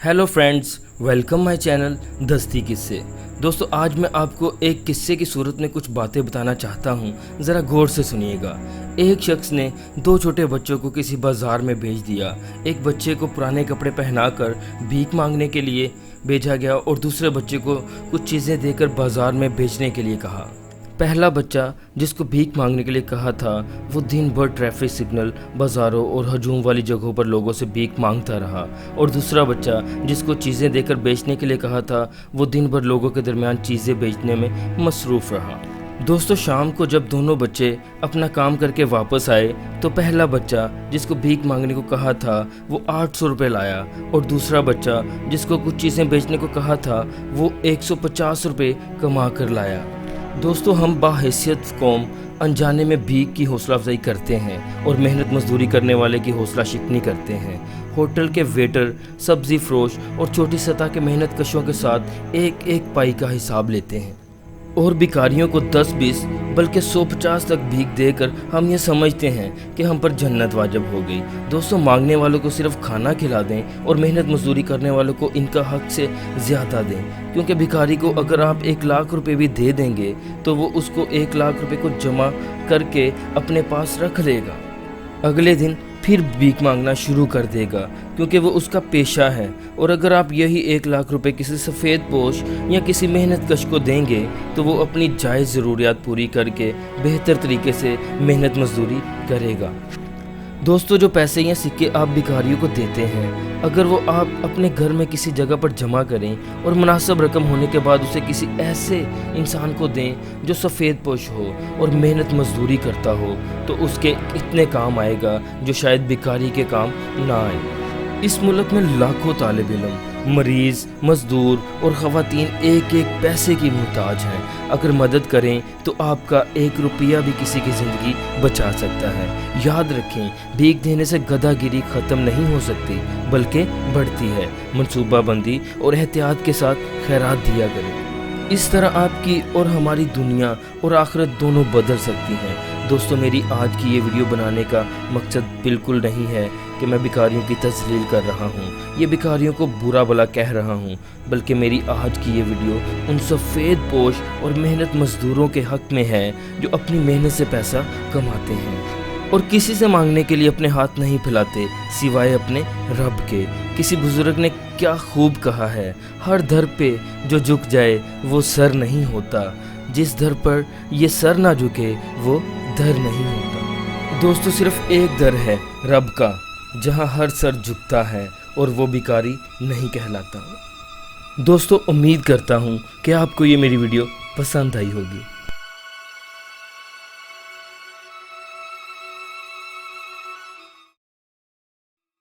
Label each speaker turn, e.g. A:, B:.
A: Hello friends, welcome my channel दस्ती किस्से। दोस्तों, आज मैं आपको एक किस्से की सूरत में कुछ बातें बताना चाहता हूँ। ज़रा गौर से सुनिएगा। एक शख्स ने दो छोटे बच्चों को किसी बाज़ार में भेज दिया। एक बच्चे को पुराने कपड़े पहनाकर भीख मांगने के लिए भेजा गया और दूसरे बच्चे को कुछ चीज़ें देकर बाज़ार में बेचने के लिए कहा। पहला बच्चा जिसको भीख मांगने के लिए कहा था, वो दिन भर ट्रैफिक सिग्नल, बाज़ारों और हजूम वाली जगहों पर लोगों से भीख मांगता रहा। और दूसरा बच्चा जिसको चीज़ें देकर बेचने के लिए कहा था, वो दिन भर लोगों के दरमियान चीज़ें बेचने में मसरूफ़ रहा। दोस्तों, शाम को जब दोनों बच्चे अपना काम करके वापस आए तो पहला बच्चा जिसको भीख मांगने को कहा था, वो 800 रुपये लाया और दूसरा बच्चा जिसको कुछ चीज़ें बेचने को कहा था, वो 150 रुपये कमा कर लाया। दोस्तों, हम बाहैसियत कौम अनजाने में भीख की हौसला अफजाई करते हैं और मेहनत मजदूरी करने वाले की हौसला शिकनी करते हैं। होटल के वेटर, सब्ज़ी फरोश और छोटी सतह के मेहनत कशों के साथ एक एक पाई का हिसाब लेते हैं और भिखारियों को 10-20 बल्कि 150 तक भीख देकर हम ये समझते हैं कि हम पर जन्नत वाजिब हो गई। दोस्तों, मांगने वालों को सिर्फ खाना खिला दें और मेहनत मजदूरी करने वालों को इनका हक से ज़्यादा दें, क्योंकि भिखारी को अगर आप 1 लाख रुपए भी दे देंगे तो वो उसको 1 लाख रुपए को जमा करके अपने पास रख लेगा। अगले दिन फिर भीख मांगना शुरू कर देगा, क्योंकि वो उसका पेशा है। और अगर आप यही 1 लाख रुपए किसी सफ़ेद पोश या किसी मेहनत कश को देंगे तो वो अपनी जायज़ ज़रूरियात पूरी करके बेहतर तरीके से मेहनत मजदूरी करेगा। दोस्तों, जो पैसे या सिक्के आप भिखारियों को देते हैं, अगर वो आप अपने घर में किसी जगह पर जमा करें और मुनासिब रकम होने के बाद उसे किसी ऐसे इंसान को दें जो सफ़ेद पोश हो और मेहनत मजदूरी करता हो, तो उसके इतने काम आएगा जो शायद भिखारी के काम ना आए। इस मुल्क में लाखों तालिब इल्म, मरीज़, मजदूर और ख़वातीन एक एक पैसे की मुहताज हैं। अगर मदद करें तो आपका 1 रुपया भी किसी की ज़िंदगी बचा सकता है। याद रखें, भीख देने से गधागिरी ख़त्म नहीं हो सकती बल्कि बढ़ती है। मनसूबाबंदी और एहतियात के साथ खैरात दिया करें। इस तरह आपकी और हमारी दुनिया और आखिरत दोनों बदल सकती हैं। दोस्तों, मेरी आज की ये वीडियो बनाने का मकसद बिल्कुल नहीं है कि मैं भिखारियों की तज़लील कर रहा हूँ, ये भिखारियों को बुरा भला कह रहा हूँ, बल्कि मेरी आज की ये वीडियो उन सफ़ेद पोश और मेहनत मजदूरों के हक़ में है जो अपनी मेहनत से पैसा कमाते हैं और किसी से मांगने के लिए अपने हाथ नहीं फैलाते सिवाय अपने रब के। किसी बुजुर्ग ने क्या खूब कहा है, हर दर पे जो झुक जाए वो सर नहीं होता, जिस दर पर ये सर ना झुके वो दर नहीं होता। दोस्तों, सिर्फ एक दर है रब का जहां हर सर झुकता है और वो भिखारी नहीं कहलाता। दोस्तों, उम्मीद करता हूं कि आपको ये मेरी वीडियो पसंद आई होगी।